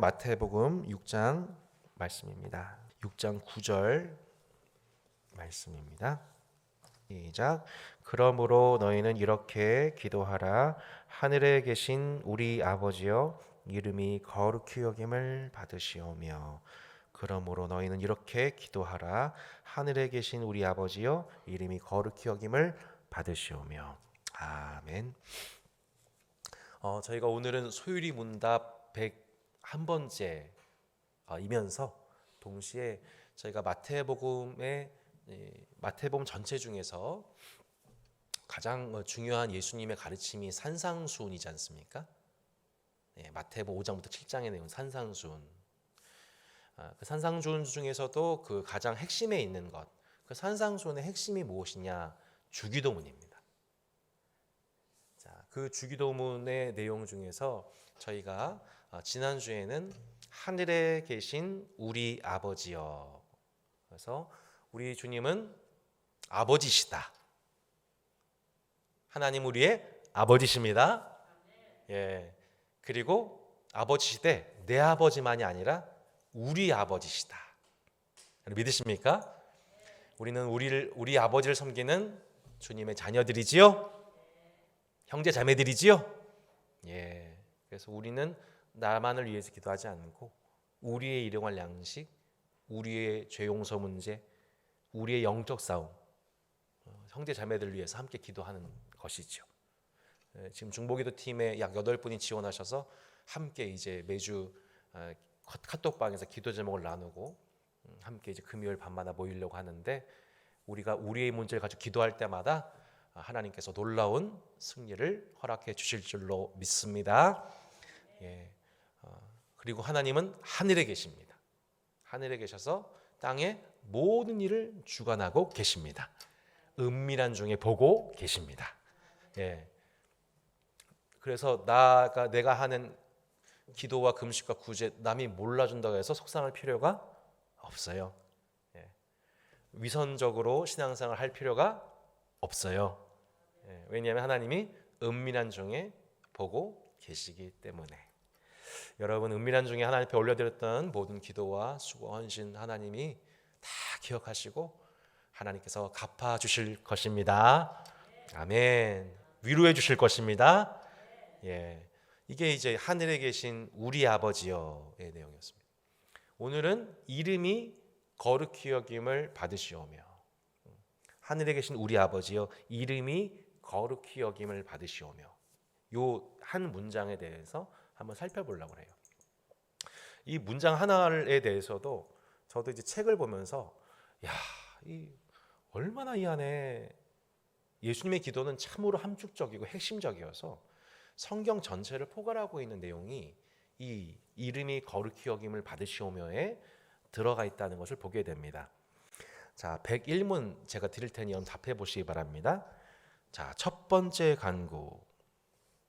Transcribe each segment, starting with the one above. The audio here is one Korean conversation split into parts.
마태복음 6장 말씀입니다. 6장 9절 말씀입니다. 시작. 그러므로 너희는 이렇게 기도하라. 하늘에 계신 우리 아버지여, 이름이 거룩히 여김을 받으시오며. 그러므로 너희는 이렇게 기도하라. 하늘에 계신 우리 아버지여, 이름이 거룩히 여김을 받으시오며. 아멘. 저희가 오늘은 소율이 문답 101번째 이면서 동시에 저희가 마태복음 전체 중에서 가장 중요한 예수님의 가르침이 산상수훈이지 않습니까? 마태복음 5장부터 7장의 내용 산상수훈. 그 산상수훈 중에서도 그 가장 핵심에 있는 것, 그 산상수훈의 핵심이 무엇이냐? 주기도문입니다. 그 주기도문의 내용 중에서 저희가 지난주에는 하늘에 계신 우리 아버지여, 그래서 우리 주님은 아버지시다. 하나님 우리의 아버지십니다. 예. 그리고 아버지시되 내 아버지만이 아니라 우리 아버지시다. 믿으십니까? 우리는 우리 아버지를 섬기는 주님의 자녀들이지요. 형제 자매들이지요. 예. 그래서 우리는 나만을 위해서 기도하지 않고 우리의 일용할 양식, 우리의 죄 용서 문제, 우리의 영적 싸움, 형제 자매들을 위해서 함께 기도하는 것이죠. 지금 중보기도 팀에 약 8분이 지원하셔서 함께 이제 매주 카톡방에서 기도 제목을 나누고 함께 이제 금요일 밤마다 모이려고 하는데, 우리가 우리의 문제를 가지고 기도할 때마다 하나님께서 놀라운 승리를 허락해 주실 줄로 믿습니다. 예. 그리고 하나님은 하늘에 계십니다. 하늘에 계셔서 땅의 모든 일을 주관하고 계십니다. 은밀한 중에 보고 계십니다. 예. 그래서 내가 하는 기도와 금식과 구제 남이 몰라준다고 해서 속상할 필요가 없어요. 예. 위선적으로 신앙생활을 할 필요가 없어요. 왜냐하면 하나님이 은밀한 중에 보고 계시기 때문에. 여러분, 은밀한 중에 하나님 앞에 올려드렸던 모든 기도와 수고 헌신 하나님이 다 기억하시고 하나님께서 갚아주실 것입니다. 아멘. 위로해 주실 것입니다. 예, 이게 이제 하늘에 계신 우리 아버지여의 내용이었습니다. 오늘은 이름이 거룩히 여김을 받으시오며, 하늘에 계신 우리 아버지여, 이름이 거룩히 여김을 받으시오며, 요 한 문장에 대해서 한번 살펴보려고 해요. 이 문장 하나에 대해서도 저도 이제 책을 보면서 얼마나 이 안에 예수님의 기도는 참으로 함축적이고 핵심적이어서 성경 전체를 포괄하고 있는 내용이 이 이름이 거룩히 여김을 받으시오며에 들어가 있다는 것을 보게 됩니다. 자, 101문 제가 드릴 테니 한번 답해 보시기 바랍니다. 자, 첫 번째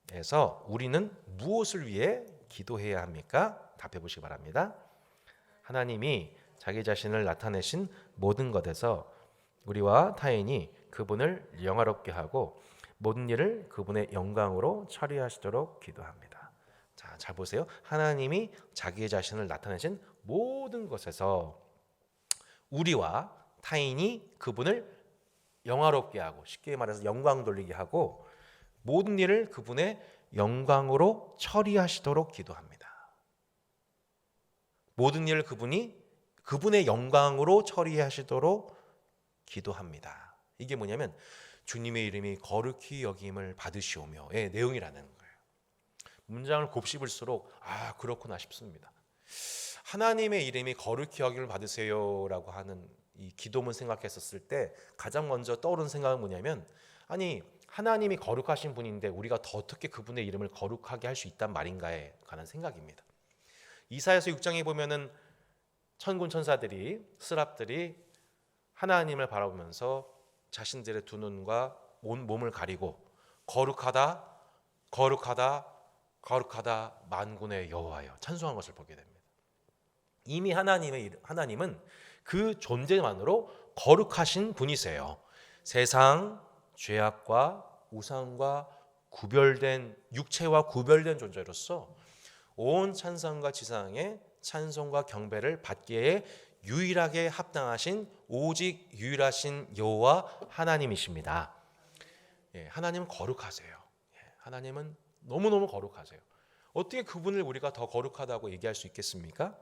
간구에서 우리는 무엇을 위해 기도해야 합니까? 답해 보시기 바랍니다. 하나님이 자기 자신을 나타내신 모든 것에서 우리와 타인이 그분을 영화롭게 하고 모든 일을 그분의 영광으로 처리하시도록 기도합니다. 자, 잘 보세요. 하나님이 자기 자신을 나타내신 모든 것에서 우리와 타인이 그분을 영화롭게 하고, 쉽게 말해서 영광 돌리게 하고, 모든 일을 그분의 영광으로 처리하시도록 기도합니다. 모든 일을 그분의 영광으로 처리하시도록 기도합니다. 이게 뭐냐면 주님의 이름이 거룩히 여김을 받으시오며의 내용이라는 거예요. 문장을 곱씹을수록 그렇구나 싶습니다. 하나님의 이름이 거룩히 여김을 받으세요라고 하는 이 기도문 생각했었을 때 가장 먼저 떠오르는 생각은 뭐냐면, 아니 하나님이 거룩하신 분인데 우리가 더 어떻게 그분의 이름을 거룩하게 할 수 있단 말인가에 관한 생각입니다. 이사야서 6장에 보면은 천군 천사들이, 스랍들이 하나님을 바라보면서 자신들의 두 눈과 온 몸을 가리고 거룩하다 거룩하다 거룩하다 만군의 여호와여 찬송한 것을 보게 됩니다. 이미 하나님은 그 존재만으로 거룩하신 분이세요. 세상 죄악과 우상과 구별된, 육체와 구별된 존재로서 온 천상과 지상의 찬송과 경배를 받기에 유일하게 합당하신 오직 유일하신 여호와 하나님이십니다. 예, 하나님은 거룩하세요. 예, 하나님은 너무너무 거룩하세요. 어떻게 그분을 우리가 더 거룩하다고 얘기할 수 있겠습니까?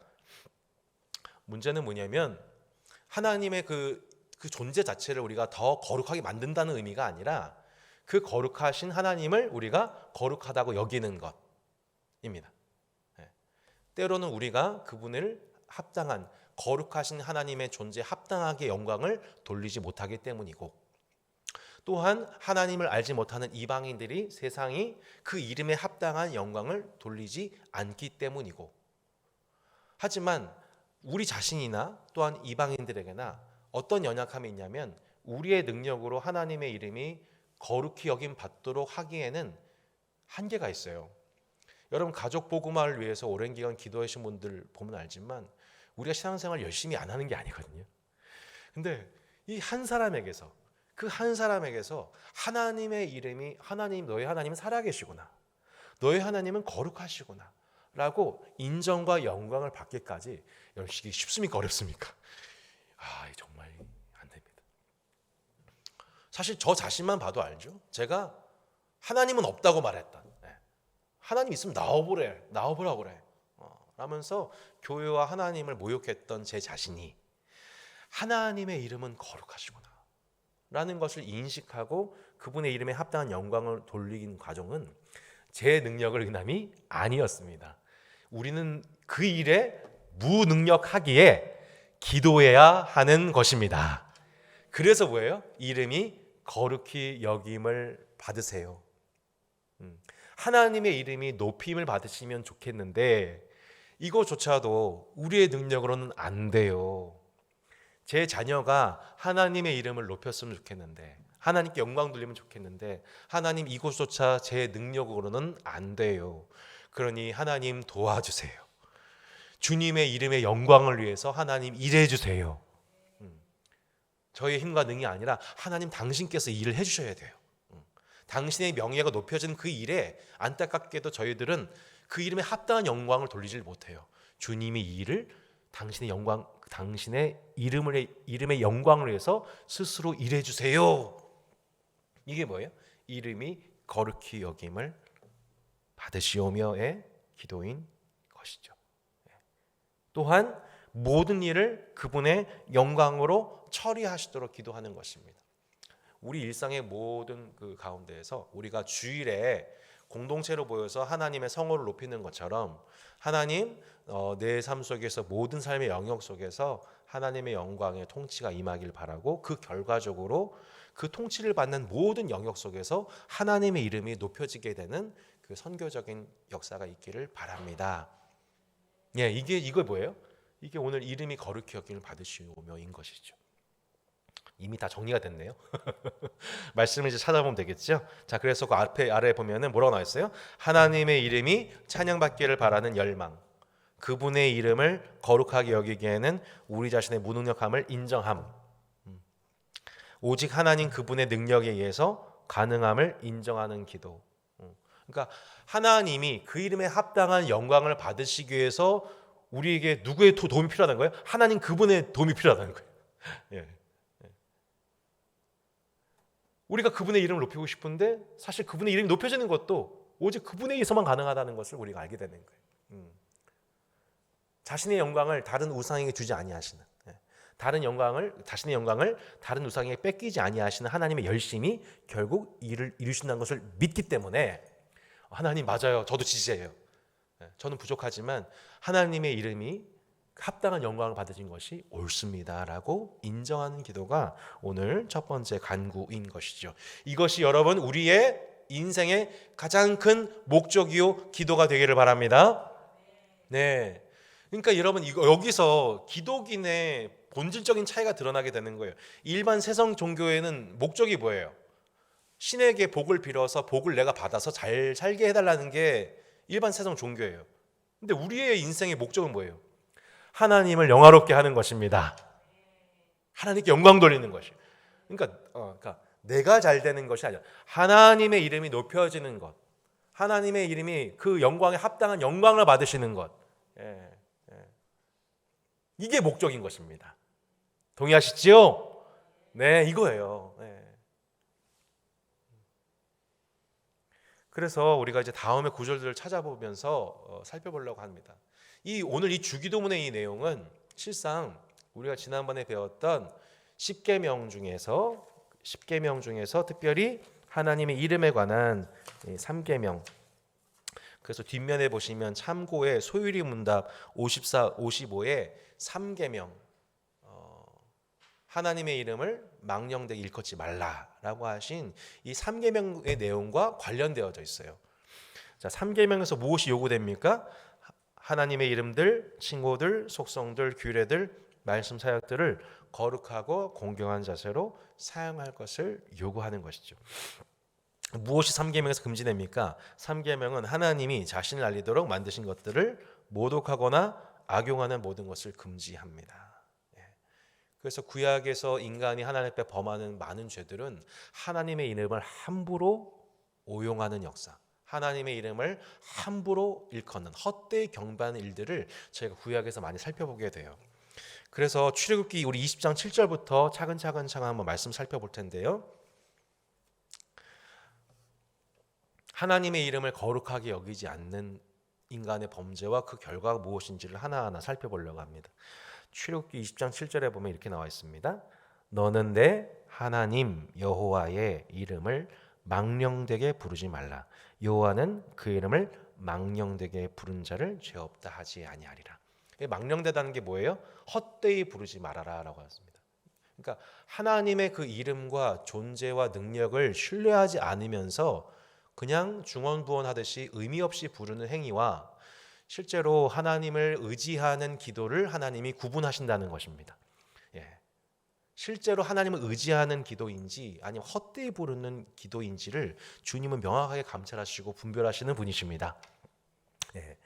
문제는 뭐냐면 하나님의 그 존재 자체를 우리가 더 거룩하게 만든다는 의미가 아니라 그 거룩하신 하나님을 우리가 거룩하다고 여기는 것입니다. 예. 때로는 우리가 그분을 합당한 거룩하신 하나님의 존재에 합당하게 영광을 돌리지 못하기 때문이고, 또한 하나님을 알지 못하는 이방인들이 세상이 그 이름에 합당한 영광을 돌리지 않기 때문이고, 하지만 우리 자신이나 또한 이방인들에게나 어떤 연약함이 있냐면 우리의 능력으로 하나님의 이름이 거룩히 여김 받도록 하기에는 한계가 있어요. 여러분, 가족 복음화를 위해서 오랜 기간 기도하신 분들 보면 알지만 우리가 신앙생활 열심히 안 하는 게 아니거든요. 근데 이 한 사람에게서, 그 한 사람에게서 하나님의 이름이, 하나님, 너희 하나님은 살아계시구나, 너희 하나님은 거룩하시구나 라고 인정과 영광을 받기까지 열심히 쉽습니까? 어렵습니까? 정말 안 됩니다. 사실 저 자신만 봐도 알죠. 제가 하나님은 없다고 말했다. 하나님 있으면 나와보라 그래 라면서 교회와 하나님을 모욕했던 제 자신이 하나님의 이름은 거룩하시구나 라는 것을 인식하고 그분의 이름에 합당한 영광을 돌리는 과정은 제 능력을 의함이 아니었습니다. 우리는 그 일에 무능력하기에 기도해야 하는 것입니다. 그래서 뭐예요? 이름이 거룩히 여김을 받으세요. 하나님의 이름이 높임을 받으시면 좋겠는데 이거조차도 우리의 능력으로는 안 돼요. 제 자녀가 하나님의 이름을 높였으면 좋겠는데, 하나님께 영광 돌리면 좋겠는데, 하나님, 이것조차 제 능력으로는 안 돼요. 그러니 하나님 도와주세요. 주님의 이름의 영광을 위해서 하나님 일해 주세요. 저의 힘과 능이 아니라 하나님 당신께서 일을 해주셔야 돼요. 당신의 명예가 높여진 그 일에 안타깝게도 저희들은 그 이름에 합당한 영광을 돌리질 못해요. 주님이 이 일을 당신의 영광, 당신의 이름의 영광을 위해서 스스로 일해 주세요. 이게 뭐예요? 이름이 거룩히 여김을 받으시오며의 기도인 것이죠. 또한 모든 일을 그분의 영광으로 처리하시도록 기도하는 것입니다. 우리 일상의 모든 그 가운데에서 우리가 주일에 공동체로 모여서 하나님의 성호를 높이는 것처럼 하나님, 내 삶 속에서 모든 삶의 영역 속에서 하나님의 영광의 통치가 임하길 바라고, 그 결과적으로 그 통치를 받는 모든 영역 속에서 하나님의 이름이 높여지게 되는 그 선교적인 역사가 있기를 바랍니다. 예, 이거 뭐예요? 이게 오늘 이름이 거룩히 여김을 받으시오며인 것이죠. 이미 다 정리가 됐네요. 말씀을 이제 찾아보면 되겠죠. 자, 그래서 그 아래 보면은 뭐라고 나와 있어요? 하나님의 이름이 찬양받기를 바라는 열망, 그분의 이름을 거룩하게 여기기에는 우리 자신의 무능력함을 인정함, 오직 하나님 그분의 능력에 의해서 가능함을 인정하는 기도. 그러니까 하나님이 그 이름에 합당한 영광을 받으시기 위해서 우리에게 누구의 도움이 필요하다는 거예요? 하나님 그분의 도움이 필요하다는 거예요. 예. 우리가 그분의 이름을 높이고 싶은데 사실 그분의 이름이 높여지는 것도 오직 그분에 의해서만 가능하다는 것을 우리가 알게 되는 거예요. 자신의 영광을 다른 우상에게 주지 아니하시는, 자신의 영광을 다른 우상에게 뺏기지 아니하시는 하나님의 열심이 결국 일을 이루신다는 것을 믿기 때문에, 하나님 맞아요, 저도 지지해요, 저는 부족하지만 하나님의 이름이 합당한 영광을 받으신 것이 옳습니다라고 인정하는 기도가 오늘 첫 번째 간구인 것이죠. 이것이 여러분 우리의 인생의 가장 큰 목적이요 기도가 되기를 바랍니다. 네, 그러니까 여러분 여기서 기독인의 본질적인 차이가 드러나게 되는 거예요. 일반 세상 종교에는 목적이 뭐예요? 신에게 복을 빌어서 복을 내가 받아서 잘 살게 해달라는 게 일반 세상 종교예요. 근데 우리의 인생의 목적은 뭐예요? 하나님을 영화롭게 하는 것입니다. 하나님께 영광 돌리는 것이에요. 그러니까 내가 잘 되는 것이 아니라 하나님의 이름이 높여지는 것, 하나님의 이름이 그 영광에 합당한 영광을 받으시는 것. 예, 예. 이게 목적인 것입니다. 동의하시지요? 네, 이거예요. 네. 그래서 우리가 이제 다음에 구절들을 찾아보면서 살펴보려고 합니다. 오늘 이 주기도문의 이 내용은 실상 우리가 지난번에 배웠던 10계명 중에서 특별히 하나님의 이름에 관한 3계명. 그래서 뒷면에 보시면 참고의 소율이 문답 54, 55에 3계명, 하나님의 이름을 망령되게 일컫지 말라라고 하신 이 3계명의 내용과 관련되어져 있어요. 자, 3계명에서 무엇이 요구됩니까? 하나님의 이름들, 칭호들, 속성들, 규례들, 말씀 사역들을 거룩하고 공경한 자세로 사용할 것을 요구하는 것이죠. 무엇이 3계명에서 금지됩니까? 3계명은 하나님이 자신을 알리도록 만드신 것들을 모독하거나 악용하는 모든 것을 금지합니다. 그래서 구약에서 인간이 하나님 앞에 범하는 많은 죄들은 하나님의 이름을 함부로 오용하는 역사, 하나님의 이름을 함부로 일컫는 헛되이 경배하는 일들을 저희가 구약에서 많이 살펴보게 돼요. 그래서 출애굽기 우리 20장 7절부터 차근차근 한번 말씀 살펴볼 텐데요. 하나님의 이름을 거룩하게 여기지 않는 인간의 범죄와 그 결과가 무엇인지를 하나하나 살펴보려고 합니다. 출애굽기 20장 7절에 보면 이렇게 나와 있습니다. 너는 내 하나님 여호와의 이름을 망령되게 부르지 말라. 여호와는 그 이름을 망령되게 부른 자를 죄 없다 하지 아니하리라. 망령되다는 게 뭐예요? 헛되이 부르지 말아라라고 했습니다. 그러니까 하나님의 그 이름과 존재와 능력을 신뢰하지 않으면서 그냥 중언부언하듯이 의미 없이 부르는 행위와 실제로 하나님을 의지하는 기도를 하나님이 구분하신다는 것입니다. 예. 실제로 하나님을 의지하는 기도인지 아니면 헛되이 부르는 기도인지를 주님은 명확하게 감찰하시고 분별하시는 분이십니다. 예.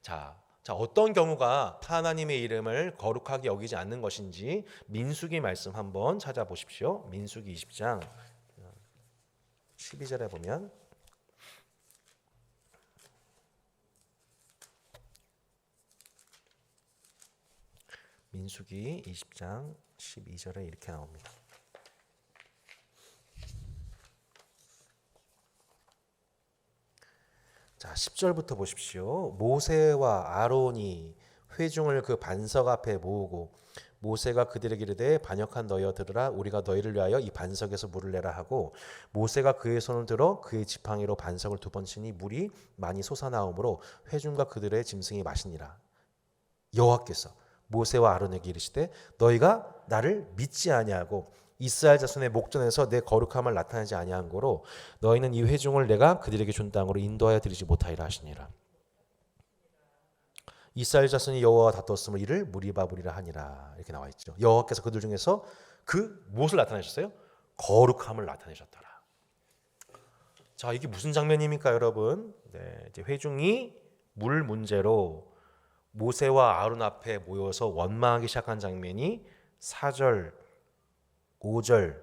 자, 어떤 경우가 하나님의 이름을 거룩하게 여기지 않는 것인지 민수기 말씀 한번 찾아보십시오. 민수기 20장 12절에 보면 민수기 20장 12절에 이렇게 나옵니다. 자, 10절부터 보십시오. 모세와 아론이 회중을 그 반석 앞에 모으고 모세가 그들에게 이르되 반역한 너희들아 우리가 너희를 위하여 이 반석에서 물을 내라 하고 모세가 그의 손을 들어 그의 지팡이로 반석을 2번 치니 물이 많이 솟아나오므로 회중과 그들의 짐승이 마시니라. 여호와께서 모세와 아론에게 이르시되 너희가 나를 믿지 아니하고 이스라엘 자손의 목전에서 내 거룩함을 나타내지 아니한 고로 너희는 이 회중을 내가 그들에게 준 땅으로 인도하여 드리지 못하리라 하시니라. 이스라엘 자손이 여호와와 다투었으므로 이를 무리바부리라 하니라. 이렇게 나와 있죠. 여호와께서 그들 중에서 그 무엇을 나타내셨어요? 거룩함을 나타내셨더라. 자, 이게 무슨 장면입니까, 여러분? 네, 이제 회중이 물 문제로 모세와 아론 앞에 모여서 원망하기 시작한 장면이 4절, 5절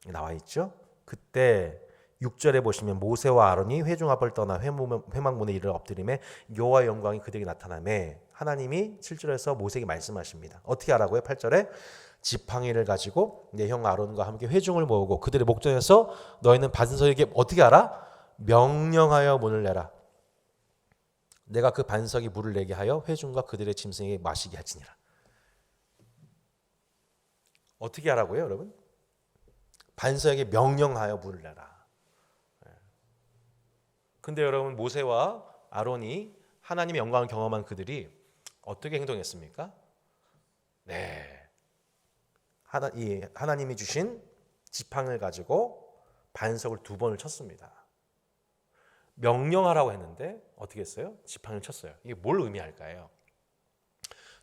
나와 있죠. 그때 6절에 보시면 모세와 아론이 회중 앞을 떠나 회막문에 이르러 엎드림에 여호와의 영광이 그들에게 나타나매 하나님이 7절에서 모세에게 말씀하십니다. 어떻게 하라고요? 8절에 지팡이를 가지고 내 형 아론과 함께 회중을 모으고 그들의 목전에서 너희는 반석에게 어떻게 하라? 명령하여 문을 내라. 내가 그 반석이 물을 내게 하여 회중과 그들의 짐승에게 마시게 할지니라. 어떻게 하라고요, 여러분? 반석에게 명령하여 물을 내라. 근데 여러분 모세와 아론이 하나님의 영광을 경험한 그들이 어떻게 행동했습니까? 네, 하나님이 주신 지팡이를 가지고 반석을 2번을 쳤습니다. 명령하라고 했는데 어떻게 했어요? 지팡이를 쳤어요. 이게 뭘 의미할까요?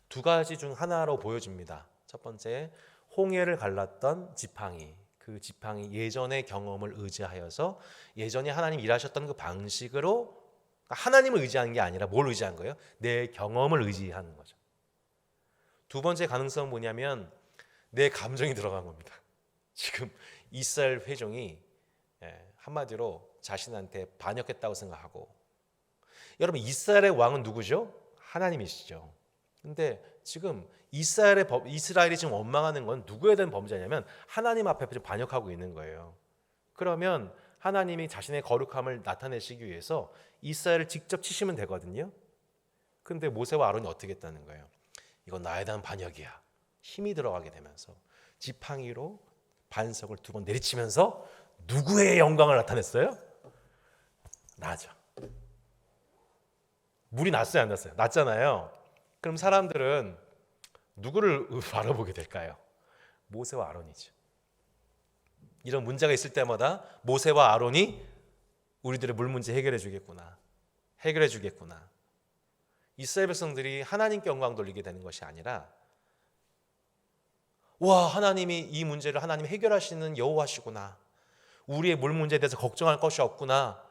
2가지 중 하나로 보여집니다. 첫 번째, 홍해를 갈랐던 지팡이. 그 지팡이 예전의 경험을 의지하여서 예전에 하나님 일하셨던 그 방식으로 하나님을 의지하는 게 아니라 뭘 의지한 거예요? 내 경험을 의지하는 거죠. 2번째 가능성은 뭐냐면 내 감정이 들어간 겁니다. 지금 이스라엘 회중이 한마디로 자신한테 반역했다고 생각하고, 여러분 이스라엘의 왕은 누구죠? 하나님이시죠. 근데 지금 이스라엘이 지금 원망하는 건 누구에 대한 범죄냐면 하나님 앞에 지금 반역하고 있는 거예요. 그러면 하나님이 자신의 거룩함을 나타내시기 위해서 이스라엘을 직접 치시면 되거든요. 근데 모세와 아론이 어떻게 했다는 거예요? 이건 나에 대한 반역이야. 힘이 들어가게 되면서 지팡이로 반석을 2번 내리치면서 누구의 영광을 나타냈어요? 나죠. 물이 났어요, 안 났어요? 났잖아요. 그럼 사람들은 누구를 바라보게 될까요? 모세와 아론이죠. 이런 문제가 있을 때마다 모세와 아론이 우리들의 물 문제 해결해 주겠구나. 해결해 주겠구나. 이스라엘 백성들이 하나님께 영광 돌리게 되는 것이 아니라, 와, 하나님이 이 문제를 하나님이 해결하시는 여호와시구나. 우리의 물 문제에 대해서 걱정할 것이 없구나.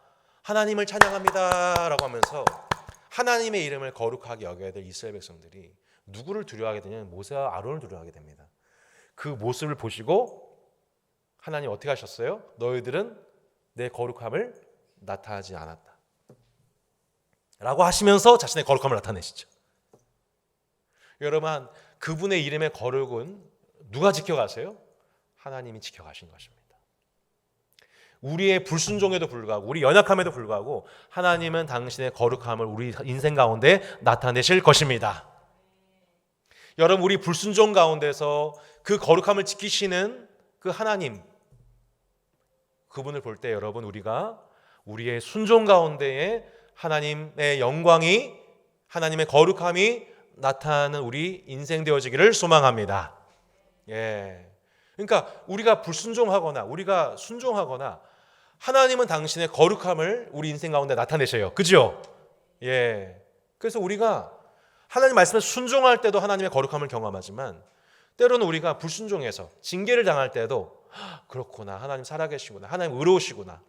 하나님을 찬양합니다 라고 하면서 하나님의 이름을 거룩하게 여겨야 될 이스라엘 백성들이 누구를 두려워하게 되냐면 모세와 아론을 두려워하게 됩니다. 그 모습을 보시고 하나님 어떻게 하셨어요? 너희들은 내 거룩함을 나타나지 않았다 라고 하시면서 자신의 거룩함을 나타내시죠. 여러분, 그분의 이름의 거룩은 누가 지켜가세요? 하나님이 지켜가신 것입니다. 우리의 불순종에도 불구하고, 우리 연약함에도 불구하고 하나님은 당신의 거룩함을 우리 인생 가운데 나타내실 것입니다. 여러분, 우리 불순종 가운데서 그 거룩함을 지키시는 그 하나님, 그분을 볼 때 여러분, 우리가 우리의 순종 가운데에 하나님의 영광이, 하나님의 거룩함이 나타나는 우리 인생 되어지기를 소망합니다. 예. 그러니까 우리가 불순종하거나 우리가 순종하거나 하나님은 당신의 거룩함을 우리 인생 가운데 나타내셔요. 그죠? 예. 그래서 우리가 하나님 말씀에 순종할 때도 하나님의 거룩함을 경험하지만, 때로는 우리가 불순종해서 징계를 당할 때도 그렇구나, 하나님 살아계시구나, 하나님 의로우시구나.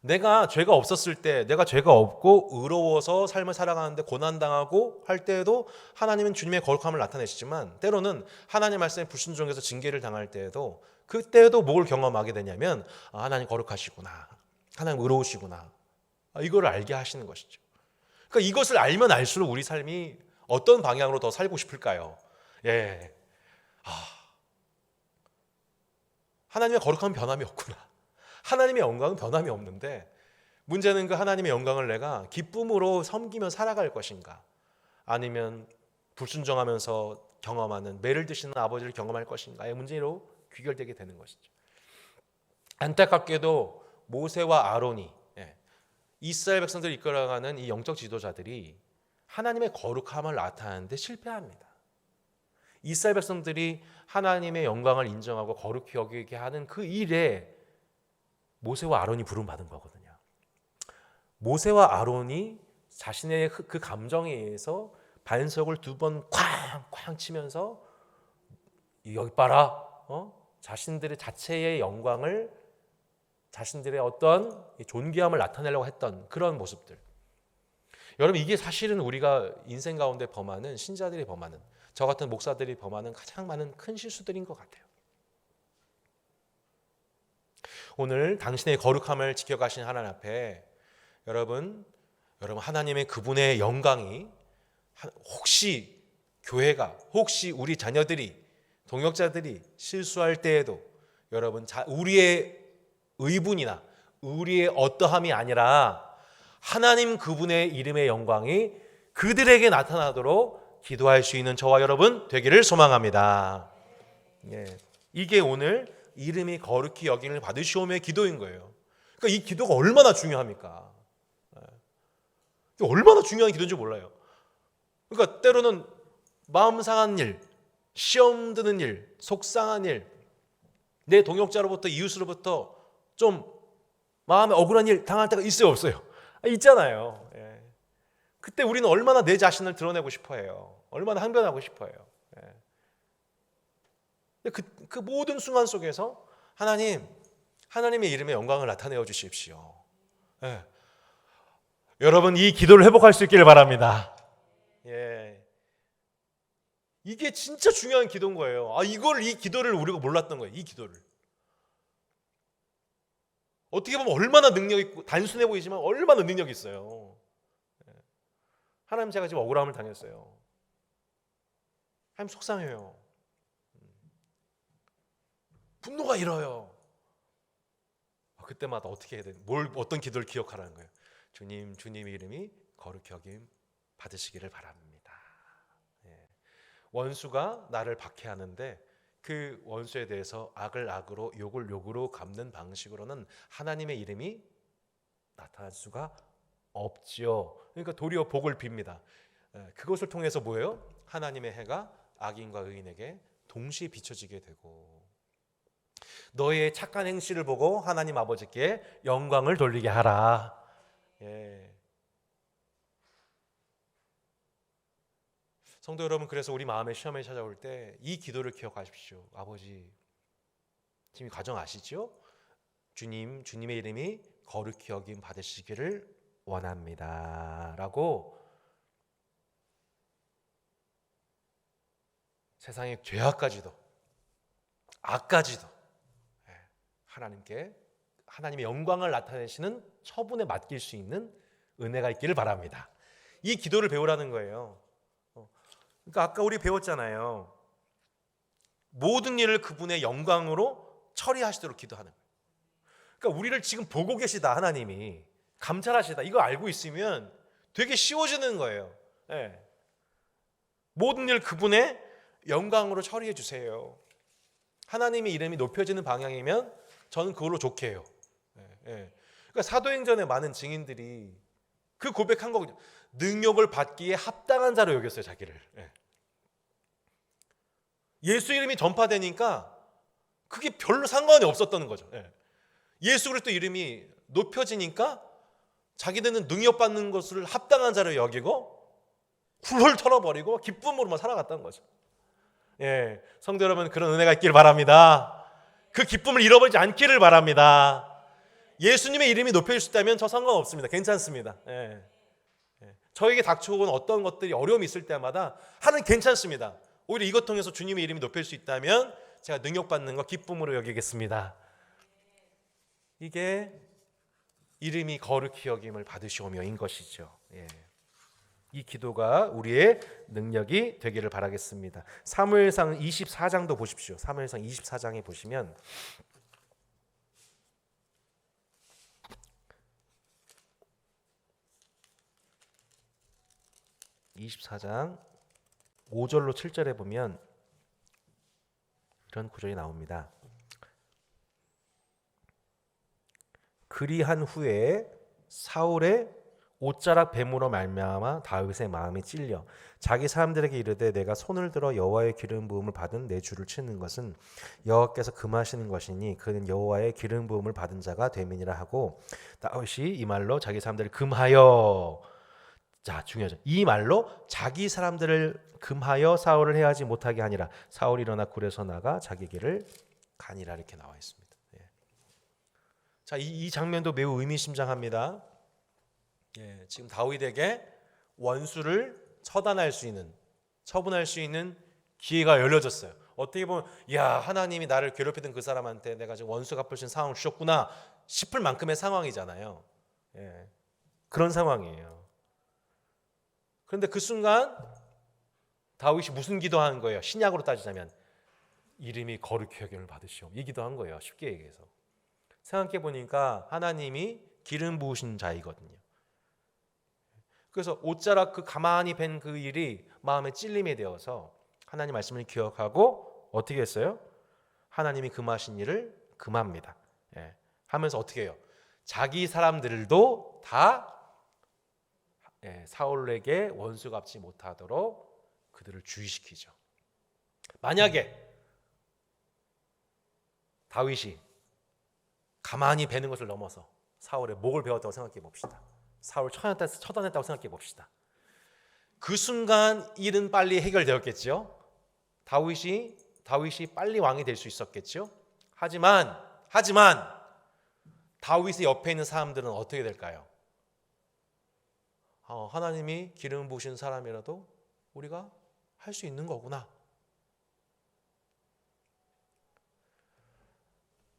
내가 죄가 없었을 때, 내가 죄가 없고 의로워서 삶을 살아가는데 고난당하고 할 때에도 하나님은 주님의 거룩함을 나타내시지만, 때로는 하나님 말씀에 불순종해서 징계를 당할 때에도, 그때도 뭘 경험하게 되냐면 하나님 거룩하시구나, 하나님 의로우시구나, 이걸 알게 하시는 것이죠. 그러니까 이것을 알면 알수록 우리 삶이 어떤 방향으로 더 살고 싶을까요? 예. 하나님의 거룩함은 변함이 없구나, 하나님의 영광은 변함이 없는데, 문제는 그 하나님의 영광을 내가 기쁨으로 섬기며 살아갈 것인가, 아니면 불순종하면서 경험하는 매를 드시는 아버지를 경험할 것인가의 문제로 귀결되게 되는 것이죠. 안타깝게도 모세와 아론이, 이스라엘 백성들을 이끌어가는 이 영적 지도자들이 하나님의 거룩함을 나타내는데 실패합니다. 이스라엘 백성들이 하나님의 영광을 인정하고 거룩히 여기게 하는 그 일에 모세와 아론이 부름받은 거거든요. 모세와 아론이 자신의 그 감정에 의해서 반석을 2번 쾅쾅 치면서 여기 봐라, 자신들의 자체의 영광을, 자신들의 어떤 존귀함을 나타내려고 했던 그런 모습들. 여러분, 이게 사실은 우리가 인생 가운데 범하는, 신자들이 범하는, 저 같은 목사들이 범하는 가장 많은 큰 실수들인 것 같아요. 오늘 당신의 거룩함을 지켜가신 하나님 앞에 여러분 하나님의 그분의 영광이, 혹시 교회가, 혹시 우리 자녀들이, 동역자들이 실수할 때에도 여러분 우리의 의분이나 우리의 어떠함이 아니라 하나님 그분의 이름의 영광이 그들에게 나타나도록 기도할 수 있는 저와 여러분 되기를 소망합니다. 예. 이게 오늘 이름이 거룩히 여김을 받으시오며 기도인 거예요. 그러니까 이 기도가 얼마나 중요합니까? 얼마나 중요한 기도인지 몰라요. 그러니까 때로는 마음 상한 일, 시험 드는 일, 속상한 일, 내 동역자로부터, 이웃으로부터 좀 마음에 억울한 일 당할 때가 있어요, 없어요? 있잖아요. 예. 그때 우리는 얼마나 내 자신을 드러내고 싶어해요. 얼마나 항변하고 싶어해요. 예. 그 모든 순간 속에서 하나님의 이름의 영광을 나타내어 주십시오. 예. 여러분, 이 기도를 회복할 수 있기를 바랍니다. 예. 이게 진짜 중요한 기도인 거예요. 이 기도를 우리가 몰랐던 거예요. 이 기도를. 어떻게 보면 얼마나 능력 있고 단순해 보이지만 얼마나 능력이 있어요. 하나님, 제가 지금 억울함을 당했어요. 하나님, 속상해요. 분노가 일어요. 그때마다 어떻게 해야 돼? 어떤 기도를 기억하라는 거예요. 주님, 주님의 이름이 거룩히 여김 받으시기를 바랍니다. 원수가 나를 박해하는데 그 원수에 대해서 악을 악으로 욕을 욕으로 갚는 방식으로는 하나님의 이름이 나타날 수가 없죠. 그러니까 도리어 복을 빕니다. 그것을 통해서 뭐예요? 하나님의 해가 악인과 의인에게 동시에 비춰지게 되고, 너의 착한 행실을 보고 하나님 아버지께 영광을 돌리게 하라. 성도 여러분, 그래서 우리 마음의 시험에 찾아올 때 이 기도를 기억하십시오. 아버지, 지금 가정 아시죠? 주님, 주님의 이름이 거룩히 여김 받으시기를 원합니다 라고 세상의 죄악까지도 악까지도 하나님께 하나님의 영광을 나타내시는 처분에 맡길 수 있는 은혜가 있기를 바랍니다. 이 기도를 배우라는 거예요. 그러니까 아까 우리 배웠잖아요. 모든 일을 그분의 영광으로 처리하시도록 기도하는 거예요. 그러니까 우리를 지금 보고 계시다, 하나님이 감찰하시다, 이거 알고 있으면 되게 쉬워지는 거예요. 모든 일 그분의 영광으로 처리해 주세요. 하나님의 이름이 높여지는 방향이면 저는 그걸로 좋게 해요. 그러니까 사도행전에 많은 증인들이 그 고백한 거거든요. 능력을 받기에 합당한 자로 여겼어요, 자기를. 예수 이름이 전파되니까 그게 별로 상관이 없었다는 거죠. 예수 그리스도 이름이 높여지니까 자기들은 능력받는 것을 합당한 자로 여기고 훌훌 털어버리고 기쁨으로만 살아갔다는 거죠. 성도 여러분, 그런 은혜가 있기를 바랍니다. 그 기쁨을 잃어버리지 않기를 바랍니다. 예수님의 이름이 높여질 수 있다면 저 상관없습니다. 괜찮습니다. 저에게 닥쳐온 어떤 것들이 어려움이 있을 때마다 하는 괜찮습니다. 오히려 이것 통해서 주님의 이름이 높일 수 있다면 제가 능력받는 거 기쁨으로 여기겠습니다. 이게 이름이 거룩히 여김을 받으시오며인 것이죠. 이 기도가 우리의 능력이 되기를 바라겠습니다. 사무엘상 24장도 보십시오. 사무엘상 24장에 보시면 24장 5절로 7절에 보면 이런 구절이 나옵니다. 그리한 후에 사울의 옷자락 뱀으로 말미암아 다윗의 마음이 찔려 자기 사람들에게 이르되 내가 손을 들어 여호와의 기름 부음을 받은 내 주를 치는 것은 여호와께서 금하시는 것이니 그는 여호와의 기름 부음을 받은 자가 됨이니라 하고, 다윗이 이 말로 자기 사람들을 금하여, 자 중요하죠, 이 말로 자기 사람들을 금하여 사울을 해하지 못하게 하니라. 사울이 일어나 굴에서 나가 자기 길을 가니라. 이렇게 나와 있습니다. 자, 이 장면도 매우 의미심장합니다. 지금 다윗에게 원수를 처단할 수 있는, 처분할 수 있는 기회가 열려졌어요. 어떻게 보면 야, 하나님이 나를 괴롭히던 그 사람한테 내가 지금 원수 갚을 수 있는 상황을 주셨구나 싶을 만큼의 상황이잖아요. 그런 상황이에요. 그런데 그 순간 다윗이 무슨 기도한 거예요? 신약으로 따지자면 이름이 거룩히 여김을 받으시오, 이 기도한 거예요. 쉽게 얘기해서 생각해 보니까 하나님이 기름 부으신 자이거든요. 그래서 옷자락 그 가만히 뵌 그 일이 마음에 찔림이 되어서 하나님 말씀을 기억하고 어떻게 했어요? 하나님이 금하신 일을 금합니다. 하면서 어떻게 해요? 자기 사람들도 다 사울에게 원수 갚지 못하도록 그들을 주의시키죠. 만약에 다윗이 가만히 베는 것을 넘어서 사울의 목을 베었다고 생각해 봅시다. 사울 처단했다고 생각해 봅시다. 그 순간 일은 빨리 해결되었겠죠. 다윗이 빨리 왕이 될 수 있었겠죠. 하지만 다윗의 옆에 있는 사람들은 어떻게 될까요? 하나님이 기름 부으신 사람이라도 우리가 할 수 있는 거구나.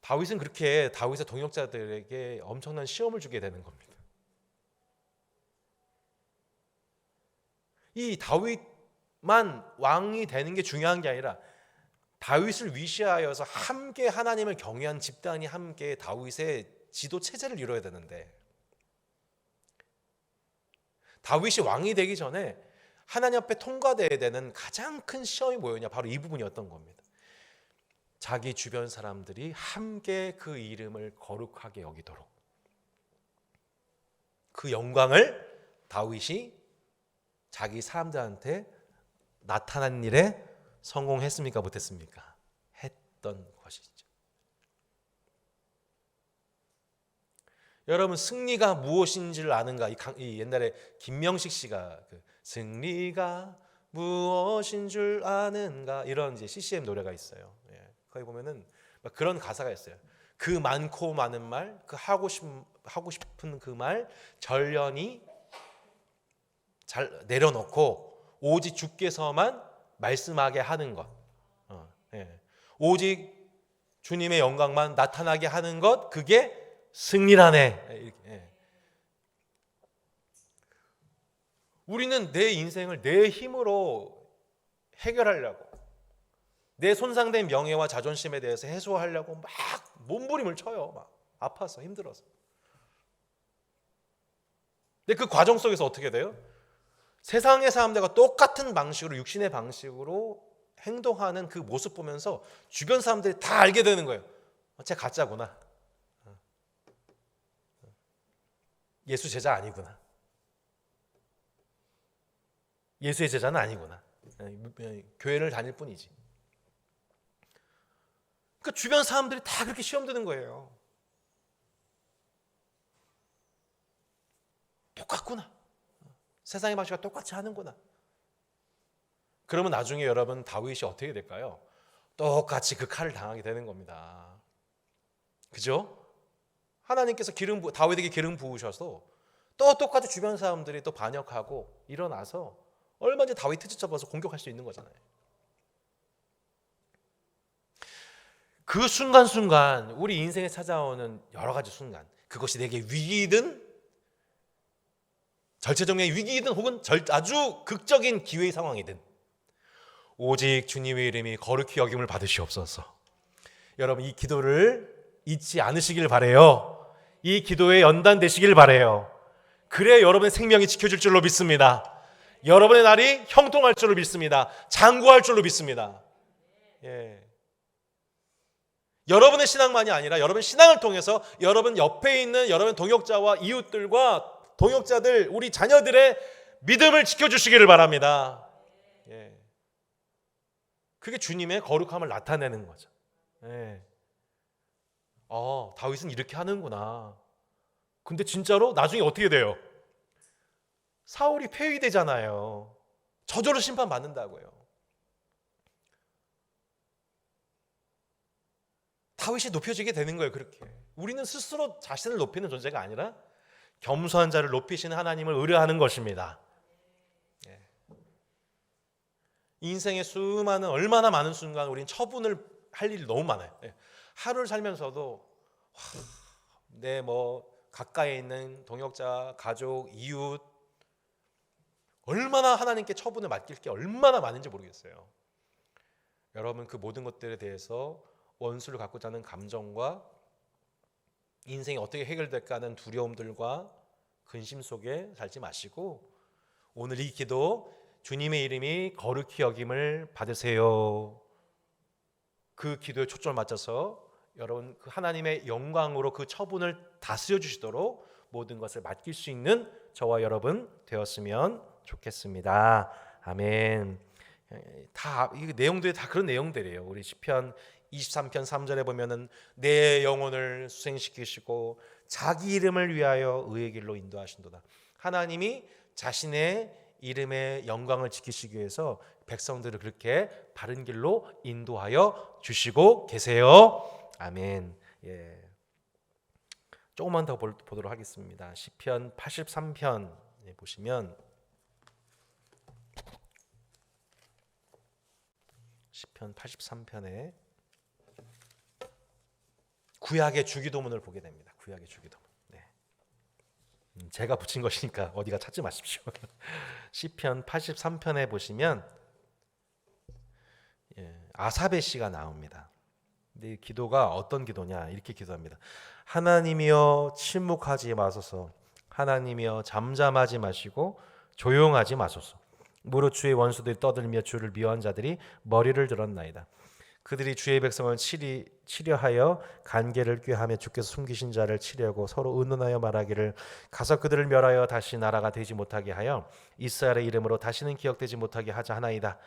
다윗은 그렇게 다윗의 동역자들에게 엄청난 시험을 주게 되는 겁니다. 이 다윗만 왕이 되는 게 중요한 게 아니라 다윗을 위시하여서 함께 하나님을 경외한 집단이 함께 다윗의 지도 체제를 이뤄야 되는데, 다윗이 왕이 되기 전에 하나님 앞에 통과돼야 되는 가장 큰 시험이 뭐였냐? 바로 이 부분이었던 겁니다. 자기 주변 사람들이 함께 그 이름을 거룩하게 여기도록, 그 영광을 다윗이 자기 사람들한테 나타난 일에 성공했습니까? 못했습니까? 했던 것이죠. 여러분, 승리가 무엇인지를 아는가? 이 옛날에 김명식 씨가 승리가 무엇인 줄 아는가, 이런 이제 CCM 노래가 있어요. 예, 거기 보면은 막 그런 가사가 있어요. 그 많고 많은 말, 그 하고 싶은 그 말 전련히 잘 내려놓고 오직 주께서만 말씀하게 하는 것, 예. 오직 주님의 영광만 나타나게 하는 것, 그게 승리라네. 예. 우리는 내 인생을 내 힘으로 해결하려고, 내 손상된 명예와 자존심에 대해서 해소하려고 막 몸부림을 쳐요. 막 아파서, 힘들어서. 근데 그 과정 속에서 어떻게 돼요? 세상의 사람들과 똑같은 방식으로, 육신의 방식으로 행동하는 그 모습 보면서 주변 사람들이 다 알게 되는 거예요. 쟤 가짜구나. 예수 제자 아니구나. 예수의 제자는 아니구나. 교회를 다닐 뿐이지. 그러니까 주변 사람들이 다 그렇게 시험 드는 거예요. 똑같구나. 세상의 방식과 똑같이 하는구나. 그러면 나중에 여러분, 다윗이 어떻게 될까요? 똑같이 그 칼을 당하게 되는 겁니다. 그죠? 하나님께서 다윗에게 기름 부으셔서 또 똑같이 주변 사람들이 또 반역하고 일어나서 얼마든지 다윗 트집 잡아서 공격할 수 있는 거잖아요. 그 순간순간, 우리 인생에 찾아오는 여러 가지 순간, 그것이 내게 위기이든 절체정의 위기이든 혹은 아주 극적인 기회의 상황이든 오직 주님의 이름이 거룩히 여김을 받으시옵소서. 여러분, 이 기도를 잊지 않으시길 바라요. 이 기도에 연단되시길 바라요. 그래야 여러분의 생명이 지켜질 줄로 믿습니다. 여러분의 날이 형통할 줄로 믿습니다. 장구할 줄로 믿습니다. 예. 여러분의 신앙만이 아니라 여러분 신앙을 통해서 여러분 옆에 있는 여러분 동역자와 이웃들과 동역자들, 우리 자녀들의 믿음을 지켜주시기를 바랍니다. 예. 그게 주님의 거룩함을 나타내는 거죠. 예. 다윗은 이렇게 하는구나. 근데 진짜로 나중에 어떻게 돼요? 사울이 폐위되잖아요. 저절로 심판받는다고요. 다윗이 높여지게 되는 거예요. 그렇게 우리는 스스로 자신을 높이는 존재가 아니라 겸손한 자를 높이시는 하나님을 의뢰하는 것입니다. 예. 인생의 수많은, 얼마나 많은 순간 우리는 처분을 할 일이 너무 많아요. 예. 하루를 살면서도 내 가까이 있는 동역자, 가족, 이웃, 얼마나 하나님께 처분을 맡길 게 얼마나 많은지 모르겠어요. 여러분, 그 모든 것들에 대해서 원수를 갖고자 하는 감정과 인생이 어떻게 해결될까 하는 두려움들과 근심 속에 살지 마시고, 오늘 이 기도, 주님의 이름이 거룩히 여김을 받으세요, 그 기도에 초점을 맞춰서 여러분, 그 하나님의 영광으로 그 처분을 다스려 주시도록 모든 것을 맡길 수 있는 저와 여러분 되었으면 좋겠습니다. 아멘. 이 내용들이 다 그런 내용들이에요. 우리 시편 23편 3절에 보면은 내 영혼을 수생시키시고 자기 이름을 위하여 의의 길로 인도하신도다. 하나님이 자신의 이름의 영광을 지키시기 위해서 백성들을 그렇게 바른 길로 인도하여 주시고 계세요. 아멘. 예. 조금만 더 보도록 하겠습니다. 시편 83편 보시면, 시편 83편에 구약의 주기도문을 보게 됩니다. 구약의 주기도문. 네. 제가 붙인 것이니까 어디가 찾지 마십시오. 시편 83편에 보시면 아사베 시가 나옵니다. 근데 이 기도가 어떤 기도냐? 이렇게 기도합니다. 하나님이여 침묵하지 마소서. 하나님이여 잠잠하지 마시고 조용하지 마소서. 무릇 주의 원수들이 떠들며 주를 미워한 자들이 머리를 들었나이다. 그들이 주의 백성을 치려하여 간계를 꾀하며 주께서 숨기신 자를 치려고 서로 의논하여 말하기를 가서 그들을 멸하여 다시 나라가 되지 못하게 하여 이스라엘의 이름으로 다시는 기억되지 못하게 하자 하나이다.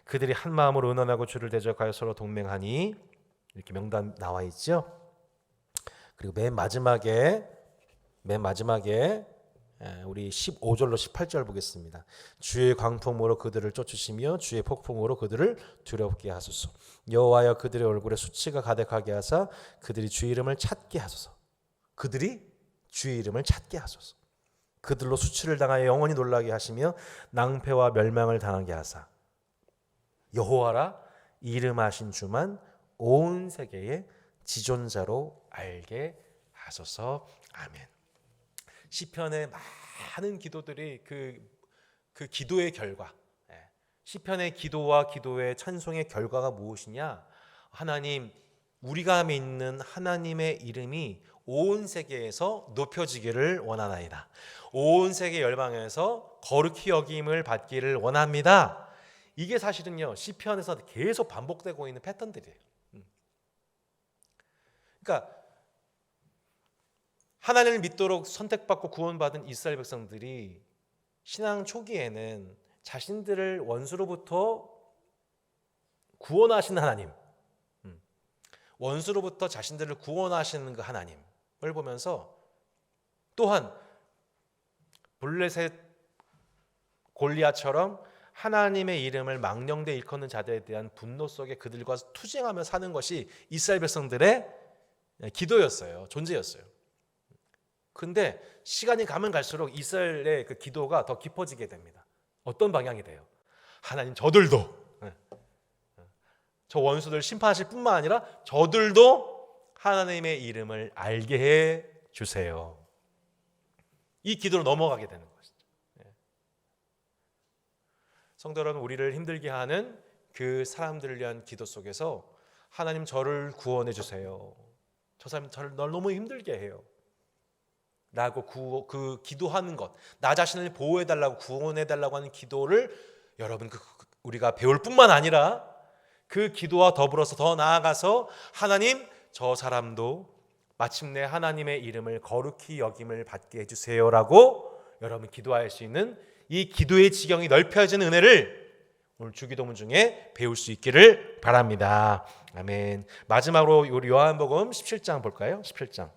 그들이 한 마음으로 의논하고 주를 대적하여 서로 동맹하니 이렇게 명단 나와 있죠. 그리고 맨 마지막에 우리 15절로 18절 보겠습니다. 주의 광풍으로 그들을 쫓으시며 주의 폭풍으로 그들을 두렵게 하소서. 여호와여 그들의 얼굴에 수치가 가득하게 하사 그들이 주의 이름을 찾게 하소서. 그들이 주의 이름을 찾게 하소서. 그들로 수치를 당하여 영원히 놀라게 하시며 낭패와 멸망을 당하게 하사 여호와라 이름하신 주만 온 세계의 지존자로 알게 하소서. 아멘. 시편의 많은 기도들이 그 기도의 결과, 시편의 기도와 기도의 찬송의 결과가 무엇이냐? 하나님, 우리가 믿는 하나님의 이름이 온 세계에서 높여지기를 원하나이다. 온 세계 열방에서 거룩히 여김을 받기를 원합니다. 이게 사실은요 시편에서 계속 반복되고 있는 패턴들이에요. 그러니까 하나님을 믿도록 선택받고 구원받은 이스라엘 백성들이 신앙 초기에는 자신들을 원수로부터 구원하시는 하나님, 원수로부터 자신들을 구원하시는 그 하나님을 보면서 또한 블레셋 골리앗처럼 하나님의 이름을 망령되이 일컫는 자들에 대한 분노 속에 그들과 투쟁하며 사는 것이 이스라엘 백성들의 기도였어요. 존재였어요. 근데 시간이 가면 갈수록 이스라엘의 그 기도가 더 깊어지게 됩니다. 어떤 방향이 돼요? 하나님, 저들도 저 원수들 심판하실 뿐만 아니라 저들도 하나님의 이름을 알게 해 주세요. 이 기도로 넘어가게 되는 것이죠. 성도 여러분, 우리를 힘들게 하는 그 사람들을 위한 기도 속에서 하나님, 저를 구원해 주세요. 저 사람 저를 너무 힘들게 해요 라고 그 기도하는 것, 나 자신을 보호해달라고 구원해달라고 하는 기도를 여러분 우리가 배울 뿐만 아니라 그 기도와 더불어서 더 나아가서 하나님, 저 사람도 마침내 하나님의 이름을 거룩히 여김을 받게 해주세요라고 여러분 기도할 수 있는 이 기도의 지경이 넓혀지는 은혜를 오늘 주기도문 중에 배울 수 있기를 바랍니다. 아멘. 마지막으로 우리 요한복음 17장 볼까요? 17장.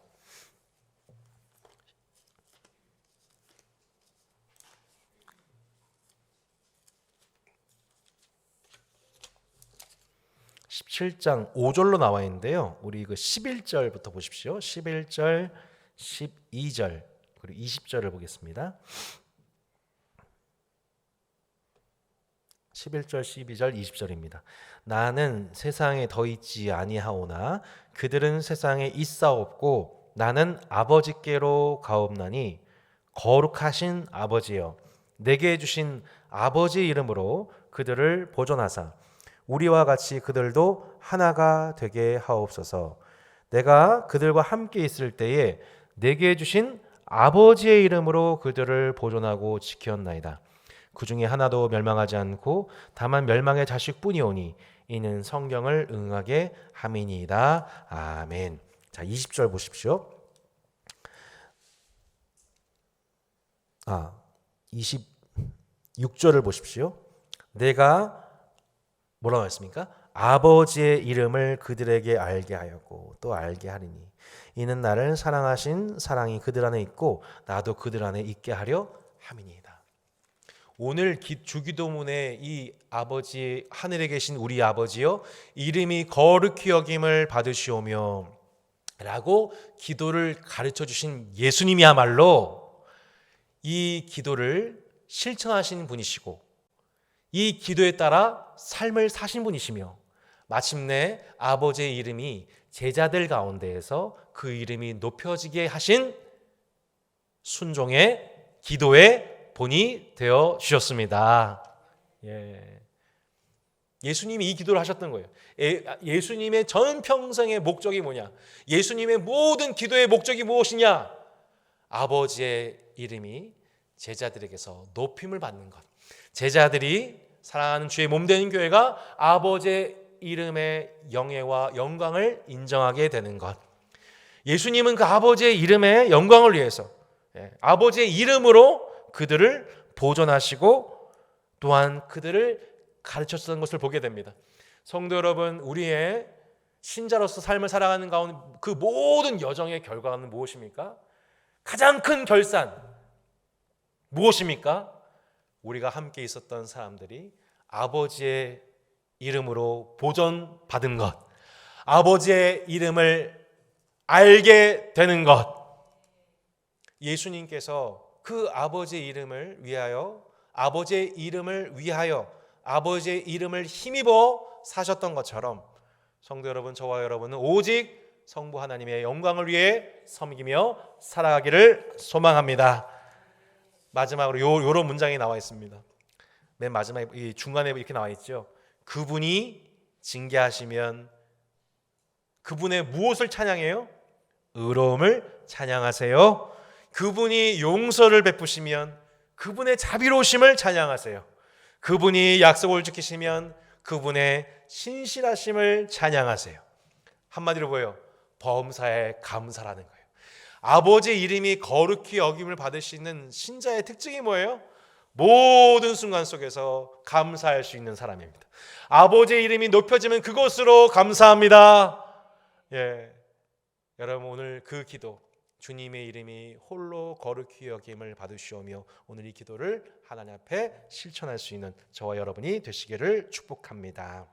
17장 5절로 나와 있는데요. 우리 그 11절부터 보십시오. 11절, 12절, 그리고 20절을 보겠습니다. 11절, 12절, 20절입니다. 나는 세상에 더 있지 아니하오나 그들은 세상에 있사옵고 나는 아버지께로 가옵나니 거룩하신 아버지여 내게 주신 아버지 이름으로 그들을 보존하사 우리와 같이 그들도 하나가 되게 하옵소서. 내가 그들과 함께 있을 때에 내게 주신 아버지의 이름으로 그들을 보존하고 지켰나이다. 그 중에 하나도 멸망하지 않고 다만 멸망의 자식뿐이오니 이는 성경을 응하게 함이니이다. 아멘. 자, 20절 보십시오. 26절을 보십시오. 내가 뭐라고 했습니까? 아버지의 이름을 그들에게 알게 하였고 또 알게 하리니 이는 나를 사랑하신 사랑이 그들 안에 있고 나도 그들 안에 있게 하려 함이니이다. 오늘 주기도문의 이 아버지, 하늘에 계신 우리 아버지여 이름이 거룩히 여김을 받으시오며 라고 기도를 가르쳐 주신 예수님이야말로 이 기도를 실천하신 분이시고 이 기도에 따라 삶을 사신 분이시며 마침내 아버지의 이름이 제자들 가운데에서 그 이름이 높여지게 하신 순종의 기도의 본이 되어 주셨습니다. 예수님이 이 기도를 하셨던 거예요. 예수님의 전 평생의 목적이 뭐냐? 예수님의 모든 기도의 목적이 무엇이냐? 아버지의 이름이 제자들에게서 높임을 받는 것. 제자들이 사랑하는 주의 몸 되는 교회가 아버지의 이름의 영예와 영광을 인정하게 되는 것. 예수님은 그 아버지의 이름의 영광을 위해서 아버지의 이름으로 그들을 보존하시고 또한 그들을 가르쳤던 것을 보게 됩니다. 성도 여러분, 우리의 신자로서 삶을 살아가는 가운데 그 모든 여정의 결과는 무엇입니까? 가장 큰 결산 무엇입니까? 우리가 함께 있었던 사람들이 아버지의 이름으로 보존받은 것, 아버지의 이름을 알게 되는 것. 예수님께서 그 아버지의 이름을 위하여, 아버지의 이름을 힘입어 사셨던 것처럼 성도 여러분, 저와 여러분은 오직 성부 하나님의 영광을 위해 섬기며 살아가기를 소망합니다. 마지막으로 요런 문장이 나와 있습니다. 맨 마지막에 이 중간에 이렇게 나와 있죠. 그분이 징계하시면 그분의 무엇을 찬양해요? 의로움을 찬양하세요. 그분이 용서를 베푸시면 그분의 자비로우심을 찬양하세요. 그분이 약속을 지키시면 그분의 신실하심을 찬양하세요. 한마디로 뭐예요? 범사에 감사라는 거예요. 아버지의 이름이 거룩히 여김을 받을 수 있는 신자의 특징이 뭐예요? 모든 순간 속에서 감사할 수 있는 사람입니다. 아버지의 이름이 높여지면 그것으로 감사합니다. 여러분, 오늘 그 기도, 주님의 이름이 홀로 거룩히 여김을 받으시오며, 오늘 이 기도를 하나님 앞에 실천할 수 있는 저와 여러분이 되시기를 축복합니다.